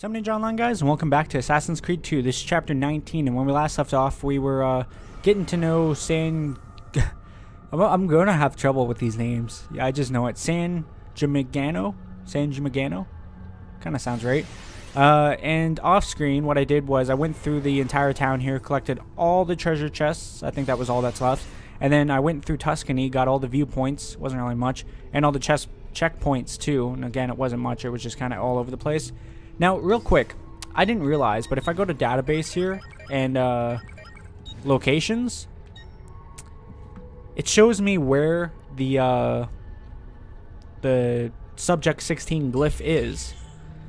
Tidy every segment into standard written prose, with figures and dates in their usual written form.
Sup Ninja Online guys, and welcome back to Assassin's Creed 2. This is chapter 19, and when we last left off, we were getting to know San... I'm gonna have trouble with these names. Yeah, I just know it. San Gimignano? San Gimignano? Kinda sounds right. And off screen, what I did was I went through the entire town here, collected all the treasure chests. I think that was all that's left. And then I went through Tuscany, got all the viewpoints, wasn't really much, and all the checkpoints too. And again, it wasn't much, it was just kind of all over the place. Now, real quick, I didn't realize, but if I go to database here and locations, it shows me where the Subject 16 glyph is.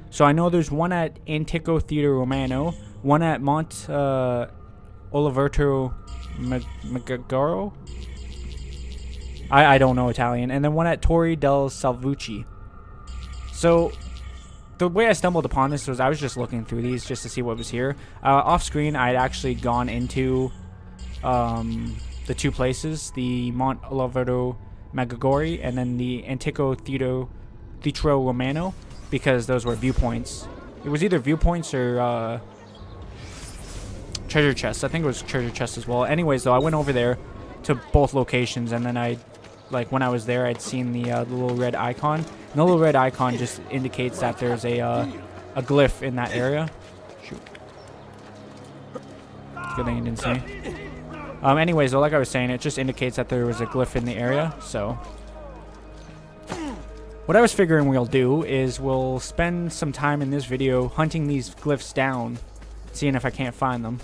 So I know there's one at Antico Theater Romano, one at Mont Oliverto Maggiore. I don't know Italian, and then one at Torre del Salvucci. So the way I stumbled upon this was I was just looking through these just to see what was here. Off screen, I had actually gone into the two places, the Mont Oliverto Maggiore and then the Antico Theatro Romano, because those were viewpoints. It was either viewpoints or treasure chests. I think it was treasure chests as well. Anyways, though, I went over there to both locations, and then when I was there, I'd seen the little red icon. And the little red icon just indicates that there's a glyph in that area. Shoot. It's a good thing you didn't see. Anyways, though, like I was saying, it just indicates that there was a glyph in the area. So what I was figuring we'll do is we'll spend some time in this video hunting these glyphs down, seeing if I can't find them.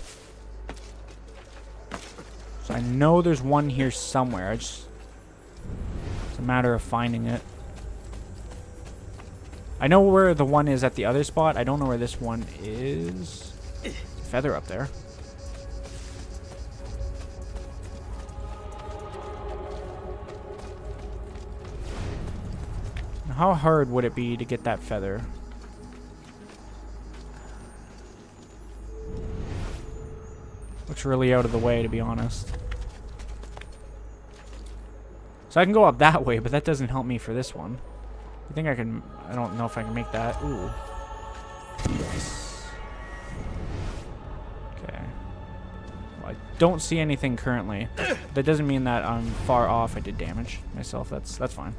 So I know there's one here somewhere. It's a matter of finding it. I know where the one is at the other spot. I don't know where this one is. There's a feather up there. How hard would it be to get that feather? Looks really out of the way, to be honest. So I can go up that way, but that doesn't help me for this one. I think I can... I don't know if I can make that. Ooh. Yes. Okay. Well, I don't see anything currently. That doesn't mean that I'm far off. I did damage myself. That's fine.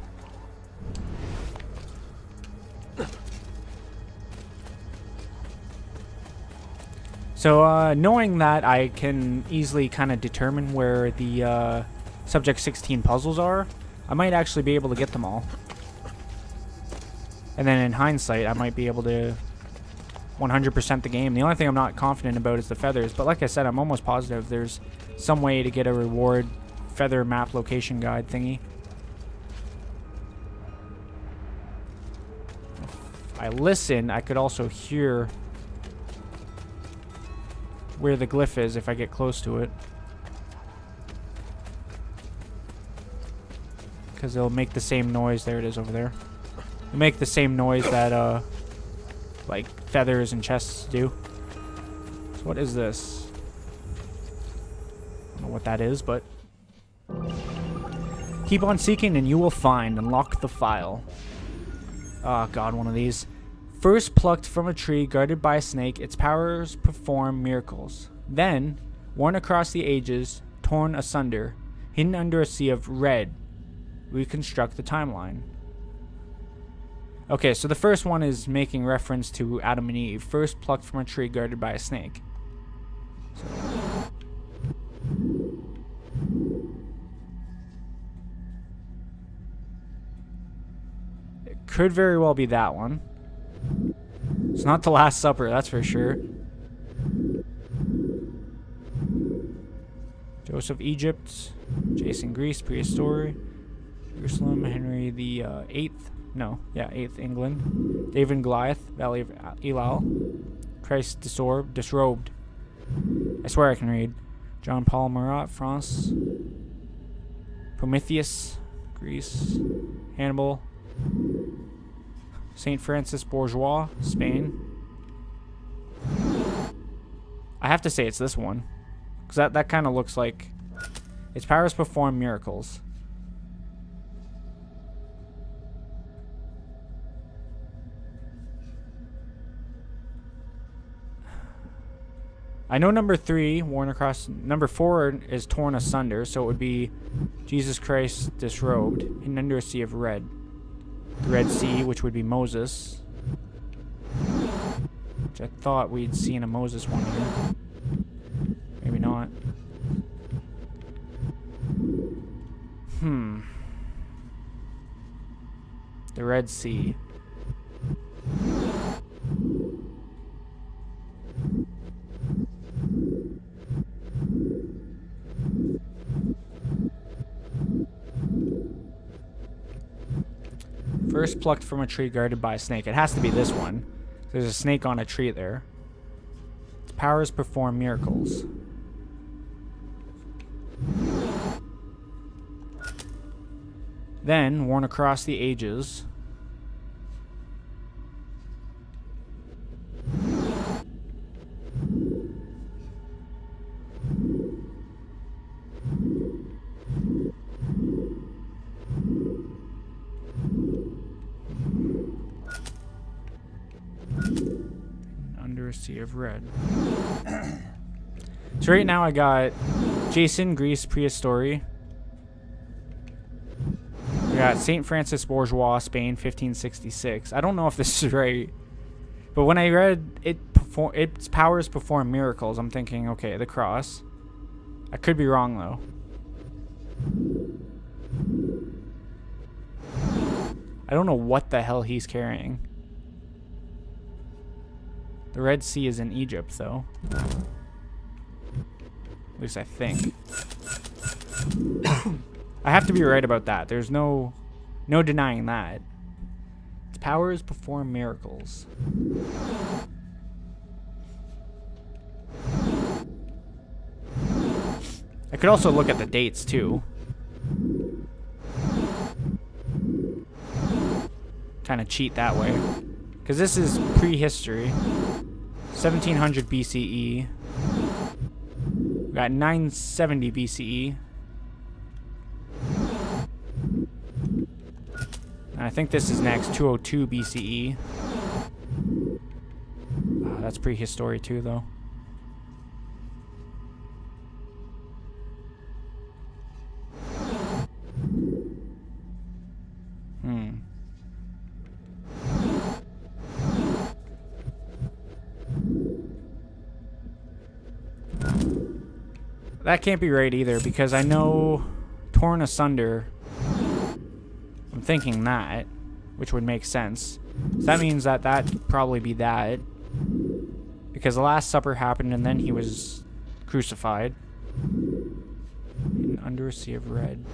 So, knowing that I can easily kind of determine where the Subject 16 puzzles are, I might actually be able to get them all. And then in hindsight, I might be able to 100% the game. The only thing I'm not confident about is the feathers. But like I said, I'm almost positive there's some way to get a reward feather map location guide thingy. If I listen, I could also hear where the glyph is if I get close to it. Because it'll make the same noise. There it is over there. It'll make the same noise that, like, feathers and chests do. So what is this? I don't know what that is, but... Keep on seeking and you will find. Unlock the file. Oh, God, one of these. First plucked from a tree guarded by a snake, its powers perform miracles. Then, worn across the ages, torn asunder, hidden under a sea of red, reconstruct the timeline. Okay, so the first one is making reference to Adam and Eve, first plucked from a tree guarded by a snake. It could very well be that one. It's not the Last Supper, that's for sure. Joseph Egypt, Jason Greece, Prehistory, Jerusalem, Henry the 8th. No, yeah, 8th England. David and Goliath, Valley of Elal. Christ disrobed. I swear I can read. John Paul Marat, France. Prometheus, Greece. Hannibal. St. Francis Bourgeois, Spain. I have to say it's this one. Because that kind of looks like... Its powers perform miracles. I know number 3, worn across. Number 4 is torn asunder, so it would be Jesus Christ disrobed, hidden under a sea of red. The Red Sea, which would be Moses. Which I thought we'd seen a Moses one here. Maybe not. The Red Sea. First plucked from a tree guarded by a snake. It has to be this one. There's a snake on a tree there. Its powers perform miracles. Then, worn across the ages. Under a sea of red. So right now I got Jason, Greece, Prehistory. We got St. Francis Bourgeois, Spain, 1566. I don't know if this is right, but when I read its powers perform miracles, I'm thinking, okay, the cross. I could be wrong though. I don't know what the hell he's carrying. The Red Sea is in Egypt, though. At least I think. I have to be right about that. There's no denying that. Its powers perform miracles. I could also look at the dates, too. Kind of cheat that way. Because this is prehistory. 1700 BCE. We got 970 BCE. And I think this is next, 202 BCE. That's prehistory too, though. That can't be right either, because I know torn asunder. I'm thinking that, which would make sense. So that means that that'd probably be that. Because the Last Supper happened and then he was crucified. Under a sea of red.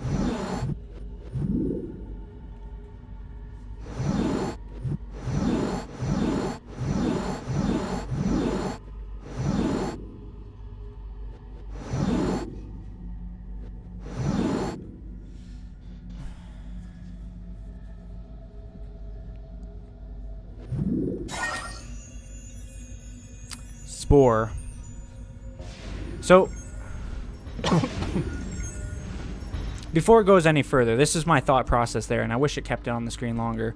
Spore. So, before it goes any further, this is my thought process there, and I wish it kept it on the screen longer.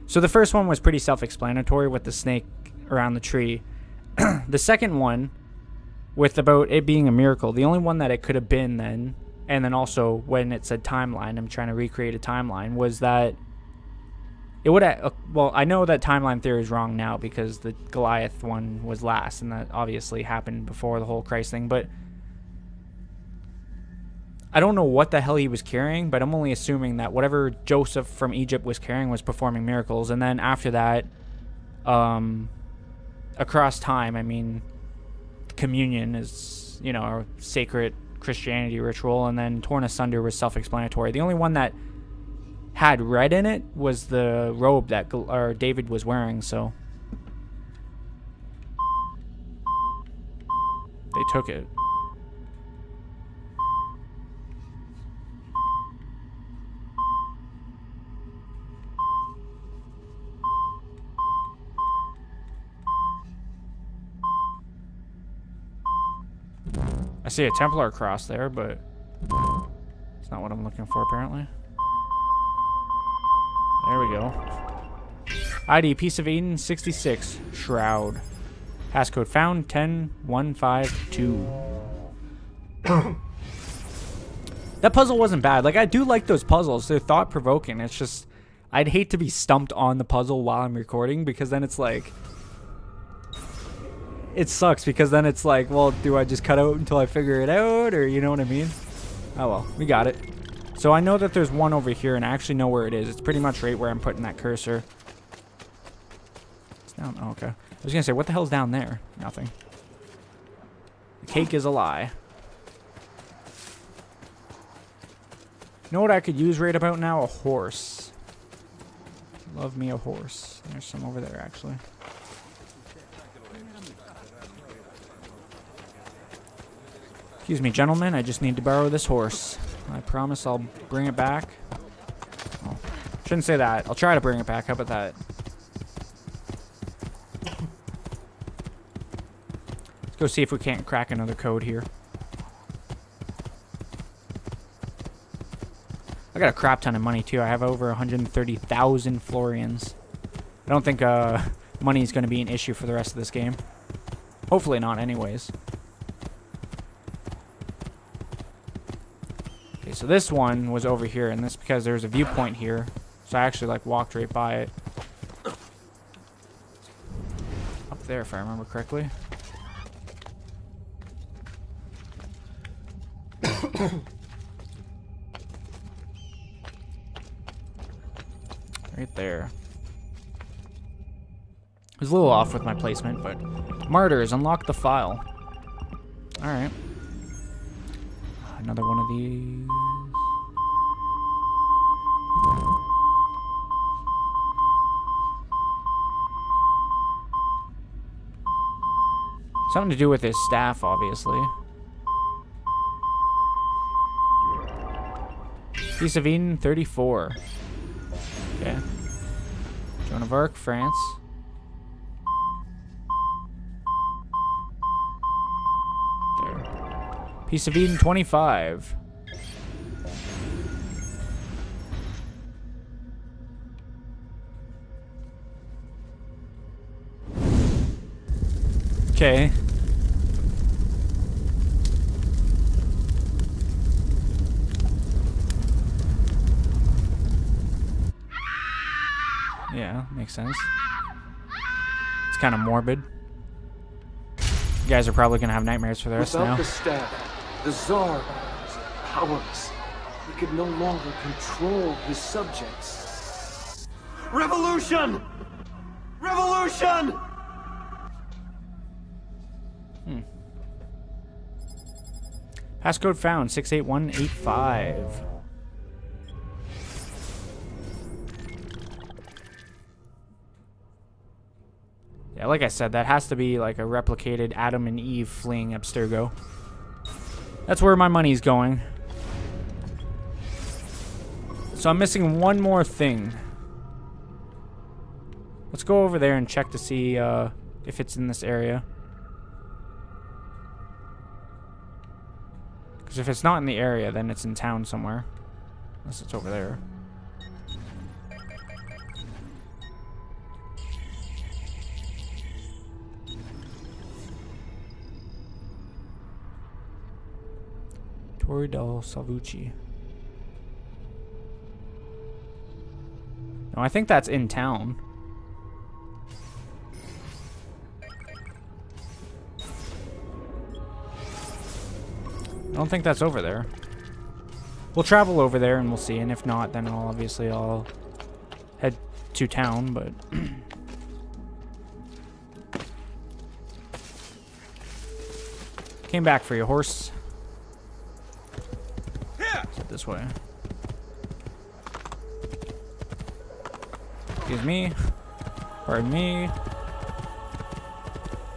So the first one was pretty self-explanatory with the snake around the tree. The second one, with about it being a miracle, the only one that it could have been then, and then also when it said timeline, I'm trying to recreate a timeline, was that it would have, well, I know that timeline theory is wrong now because the Goliath one was last, and that obviously happened before the whole Christ thing, but I don't know what the hell he was carrying, but I'm only assuming that whatever Joseph from Egypt was carrying was performing miracles, and then after that, across time, I mean, communion is, you know, a sacred Christianity ritual, and then torn asunder was self-explanatory. The only one that had red in it was the robe that David was wearing, so they took it. I see a Templar cross there, but it's not what I'm looking for, apparently. There we go. ID, Peace of Eden, 66. Shroud. Passcode found 10152. That puzzle wasn't bad. Like, I do like those puzzles. They're thought-provoking. It's just, I'd hate to be stumped on the puzzle while I'm recording, because then it's like, it sucks, because then it's like, well, do I just cut out until I figure it out, or you know what I mean? Oh well, we got it. So I know that there's one over here, and I actually know where it is. It's pretty much right where I'm putting that cursor. It's down, oh, okay. I was gonna say, what the hell's down there? Nothing. The cake is a lie. You know what I could use right about now? A horse. Love me a horse. There's some over there, actually. Excuse me, gentlemen. I just need to borrow this horse. I promise I'll bring it back. Oh, shouldn't say that. I'll try to bring it back. How about that? Let's go see if we can't crack another code here. I got a crap ton of money, too. I have over 130,000 florians. I don't think money is going to be an issue for the rest of this game. Hopefully not, anyways. Okay, so this one was over here, and that's because there's a viewpoint here. So I actually, like, walked right by it. Up there, if I remember correctly. Right there. I was a little off with my placement, but martyrs, unlock the file. Alright. Another one of these. Something to do with his staff, obviously. Piece of Eden 34. Okay. Joan of Arc, France. There. Piece of Eden 25. Okay. Yeah, makes sense. It's kind of morbid. You guys are probably gonna have nightmares for the rest now. Without the staff, the Tsar was powerless. He could no longer control his subjects. Revolution! Revolution! Passcode found 68185. Yeah, like I said, that has to be like a replicated Adam and Eve fleeing Abstergo. That's where my money's going. So I'm missing one more thing. Let's go over there and check to see if it's in this area. Because if it's not in the area, then it's in town somewhere. Unless it's over there. Torre del Salvucci. No, I think that's in town. I don't think that's over there. We'll travel over there and we'll see, and if not, then I'll head to town, but came back for you, horse. This way. Excuse me. Pardon me.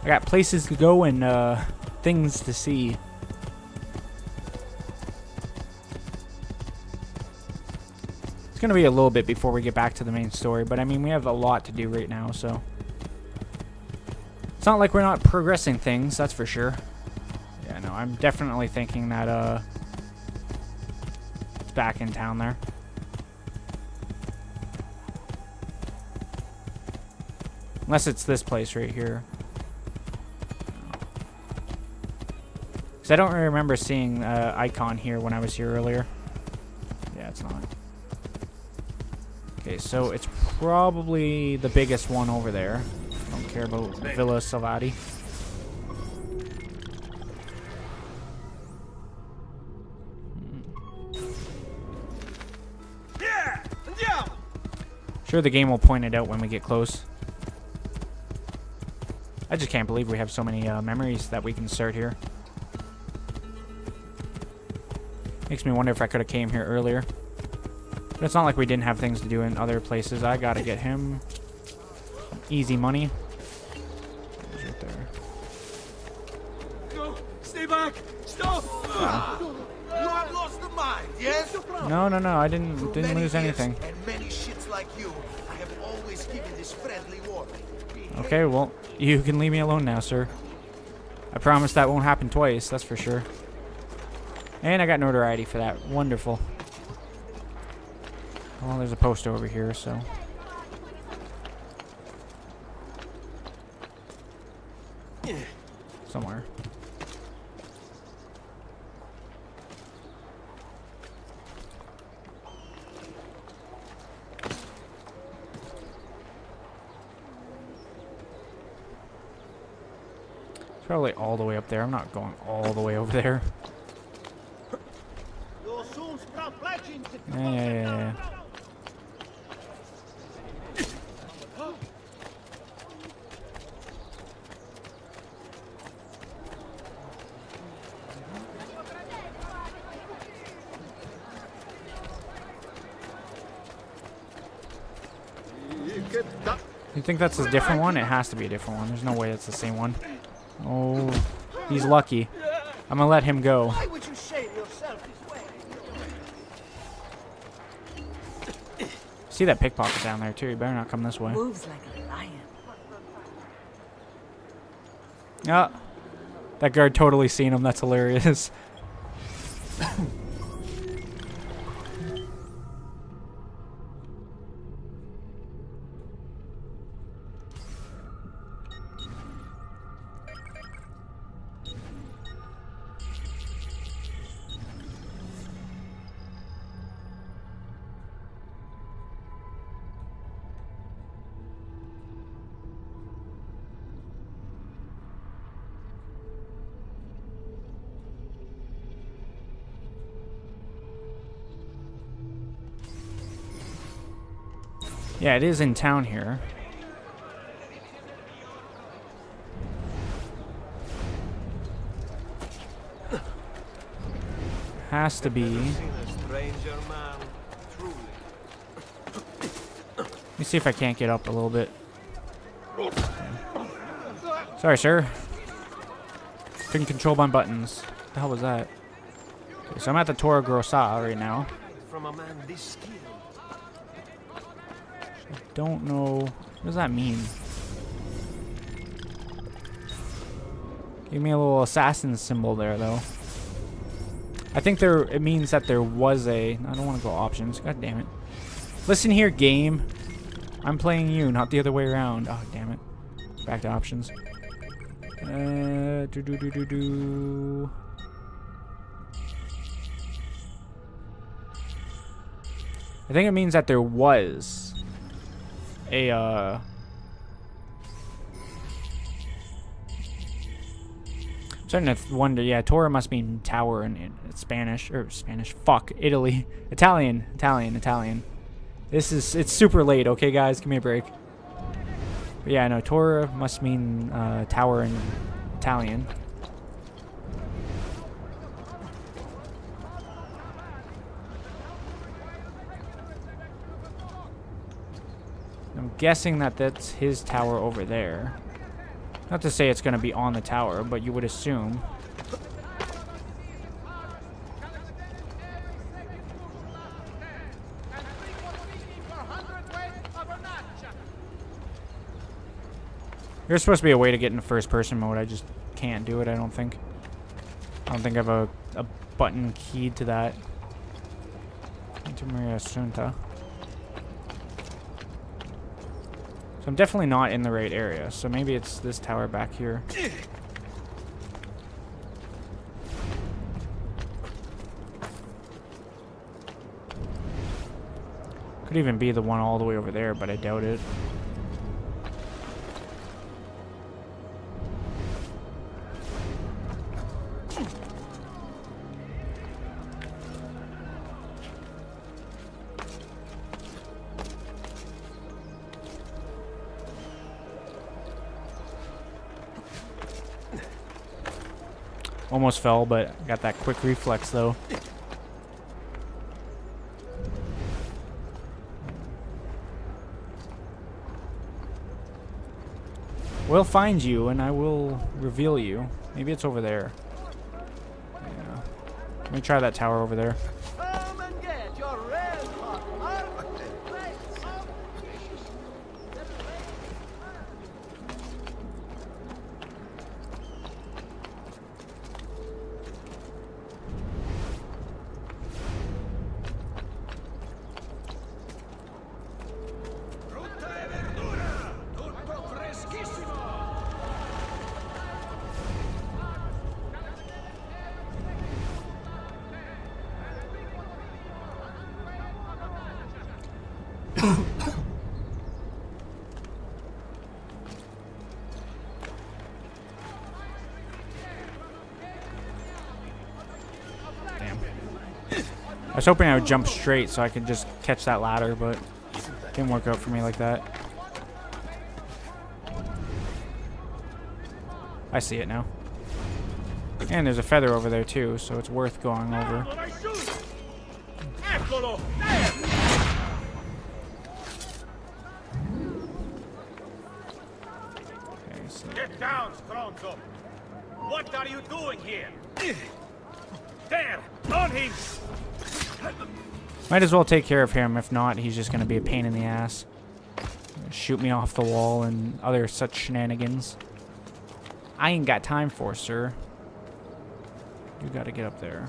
I got places to go and things to see. It's gonna be a little bit before we get back to the main story, but I mean, we have a lot to do right now, so it's not like we're not progressing things, that's for sure. Yeah, no, I'm definitely thinking that it's back in town there. Unless it's this place right here. Because I don't remember seeing icon here when I was here earlier. Yeah, it's not. Okay, so it's probably the biggest one over there. I don't care about Villa Salvati. Sure, the game will point it out when we get close. I just can't believe we have so many memories that we can start here. Makes me wonder if I could have came here earlier. But it's not like we didn't have things to do in other places. I gotta get him easy money. He's right there. No, stay back! Stop! You have lost the mind, yes? No, I didn't lose anything. And many shits like you, I have always given this friendly warning. Okay, well, you can leave me alone now, sir. I promise that won't happen twice, that's for sure. And I got notoriety for that. Wonderful. Well, there's a poster over here, so. Somewhere. Probably all the way up there. I'm not going all the way over there. Yeah. You think that's a different one? It has to be a different one. There's no way it's the same one. Oh, he's lucky. I'm gonna let him go. Why would you shame yourself this way? See that pickpocket down there too. You better not come this way. Moves like a lion. Yeah, that guard totally seen him. That's hilarious. Yeah, it is in town here. Has to be. Let me see if I can't get up a little bit. Sorry, sir. Couldn't control my buttons. What the hell was that? Okay, so I'm at the Torre Grossa right now. From a man this skilled. Don't know. What does that mean? Give me a little assassin symbol there, though. I think it means that there was a. I don't want to go options. God damn it. Listen here, game. I'm playing you, not the other way around. Oh, damn it. Back to options. I think it means that there was a I'm starting to wonder. Yeah, Torre must mean tower in Spanish, or Spanish. Fuck, Italy, Italian. It's super late. Okay, guys, give me a break. But yeah, no, Torre must mean tower in Italian. I'm guessing that that's his tower over there. Not to say it's going to be on the tower, but you would assume. There's supposed to be a way to get into first person mode. I just can't do it, I don't think. I don't think I have a button keyed to that. Into Maria Assunta. So I'm definitely not in the right area. So maybe it's this tower back here. Could even be the one all the way over there, but I doubt it. Almost fell, but got that quick reflex though. We'll find you and I will reveal you. Maybe it's over there. Yeah. Let me try that tower over there. Come and get your red hot Damn. I was hoping I would jump straight so I could just catch that ladder, but it didn't work out for me like that. I see it now. And there's a feather over there too, so it's worth going over. Okay, so Get down, Stronzo! What are you doing here? There! On him! might as well take care of him. If not, he's just gonna be a pain in the ass. Shoot me off the wall and other such shenanigans. I ain't got time for, sir. You gotta get up there.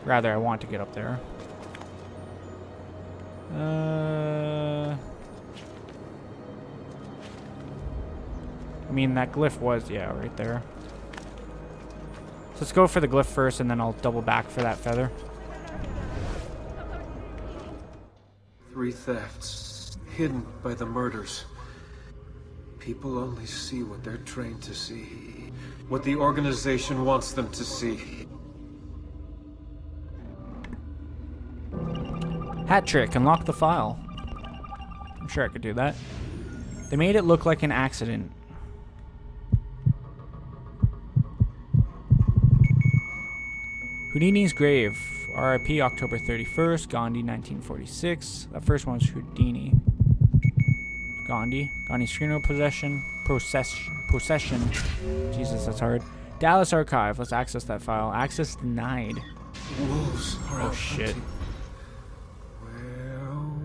Rather, I want to get up there. I mean, that glyph was, yeah, right there. So let's go for the glyph first, and then I'll double back for that feather. 3 thefts, hidden by the murders. People only see what they're trained to see. What the organization wants them to see. Hat trick, unlock the file. I'm sure I could do that. They made it look like an accident. Houdini's grave. RIP October 31st, Gandhi 1946. That first one was Houdini. Gandhi's funeral procession. Jesus, that's hard. Dallas Archive. Let's access that file. Access denied. Wolves are Oh out shit. hunting.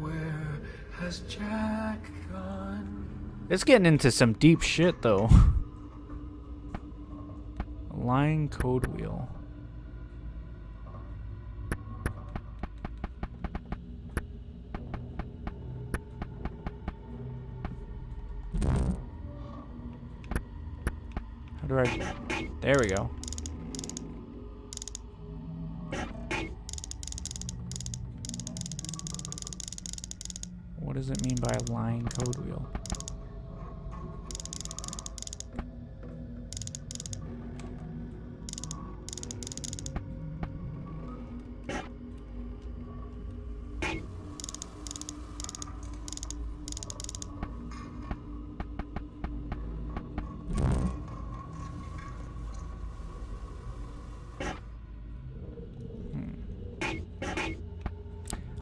Where has Jack gone? It's getting into some deep shit though. Lying code wheel. How do I... There we go. What does it mean by a lying code wheel?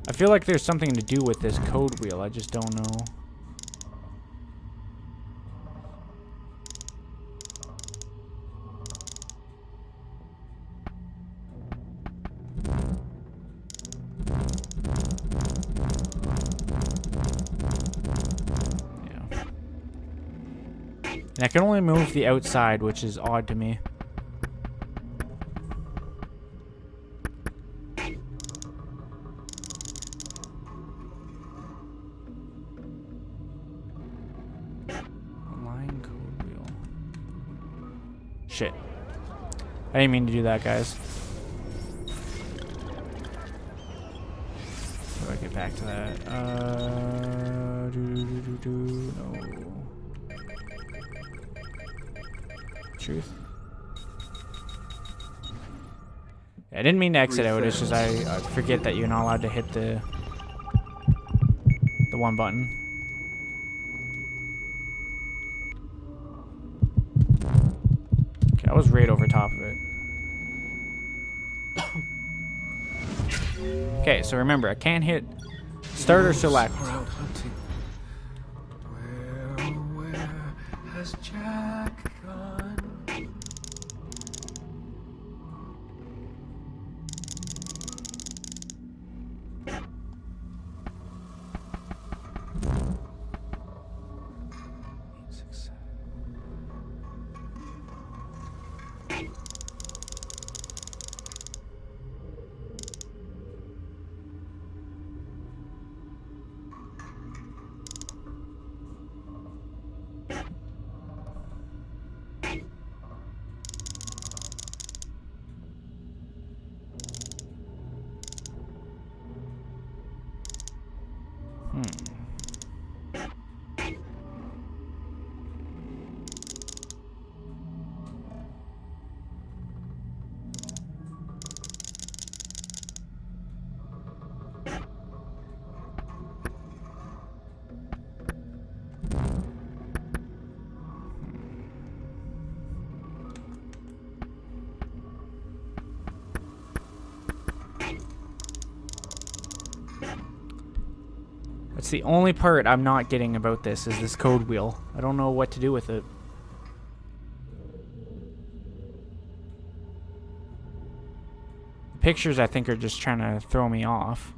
I feel like there's something to do with this code wheel, I just don't know. Yeah. And I can only move the outside, which is odd to me. Shit. I didn't mean to do that, guys. So I get back to that. No. Truth. I didn't mean to exit out. It's just I forget that you're not allowed to hit the one button. Okay, I was right over top of it. Okay, so remember, I can't hit start or select. Are out hunting. Where has Jack gone? That's the only part I'm not getting about this is this code wheel. I don't know what to do with it. The pictures, I think, are just trying to throw me off.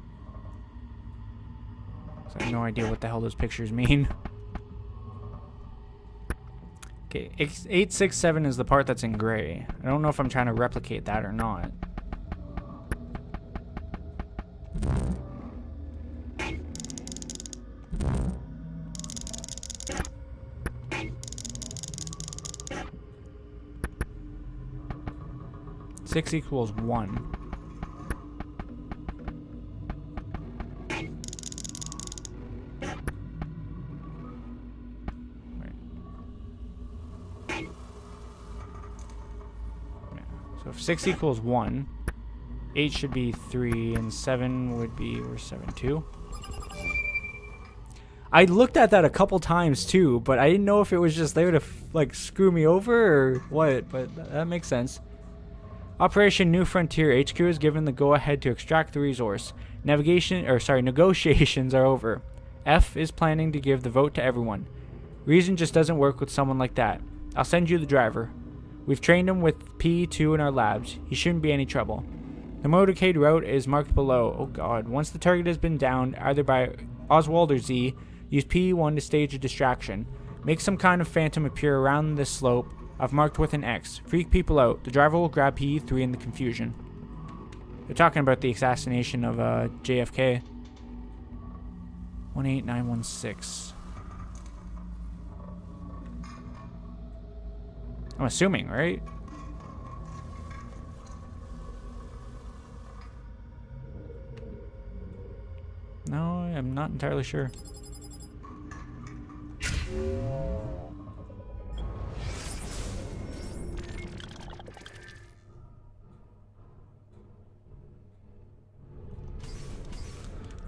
So I have no idea what the hell those pictures mean. Okay, 867 is the part that's in gray. I don't know if I'm trying to replicate that or not. Six equals 1. So if 6 equals 1, 8 should be 3, and 7 would be, where's 7, 2? I looked at that a couple times too, but I didn't know if it was just there to like screw me over or what, but that makes sense. Operation New Frontier HQ is given the go-ahead to extract the resource. Negotiations are over. F is planning to give the vote to everyone. Reason just doesn't work with someone like that. I'll send you the driver. We've trained him with P2 in our labs. He shouldn't be any trouble. The motorcade route is marked below. Oh god. Once the target has been downed, either by Oswald or Z, use P1 to stage a distraction. Make some kind of phantom appear around this slope. I've marked with an X. Freak people out. The driver will grab P3 in the confusion. They're talking about the assassination of JFK. 18916. I'm assuming, right? No, I'm not entirely sure.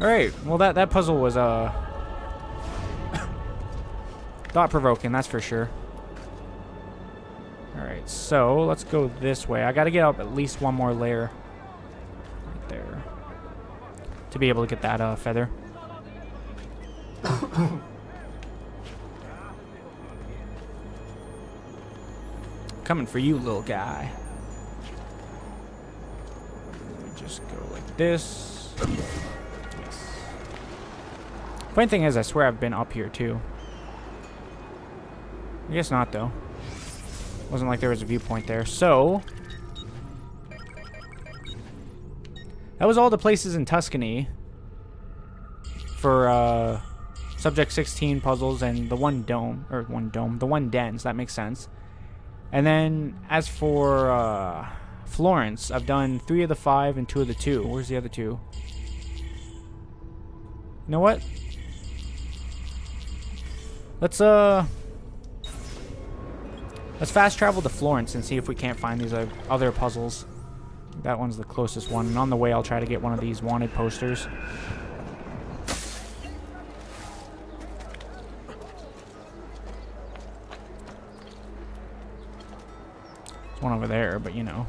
Alright, well that puzzle was thought-provoking, that's for sure. Alright, so let's go this way. I gotta get up at least one more layer. Right there. To be able to get that feather. Coming for you, little guy. Let me just go like this. Yes. Funny thing is, I swear I've been up here too. I guess not though. Wasn't like there was a viewpoint there. So that was all the places in Tuscany for Subject 16 puzzles and the one dens. That makes sense. And then as for Florence, I've done 3 of the 5 and 2 of the 2. Where's the other 2? You know what? Let's fast travel to Florence and see if we can't find these other puzzles. That one's the closest one. And on the way, I'll try to get one of these wanted posters. There's one over there, but you know.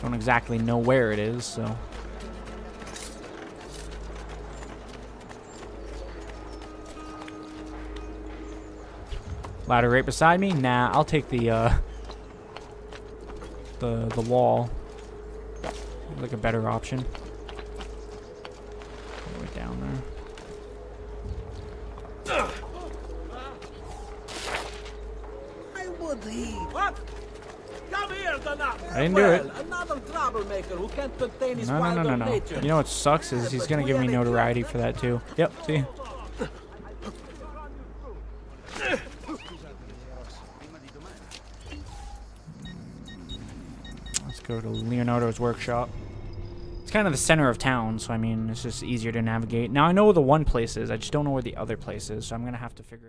Don't exactly know where it is, so. Ladder right beside me? Nah, I'll take the wall. Seems like a better option. Right down there. I would eat. What? Come here, Donat. I didn't do it. Another troublemaker who can't contain his No. nature. You know what sucks is he's gonna give me notoriety for that too. Yep, see? Let's go to Leonardo's workshop. It's kind of the center of town, so I mean, it's just easier to navigate. Now I know where the one place is, I just don't know where the other place is, so I'm gonna have to figure it out.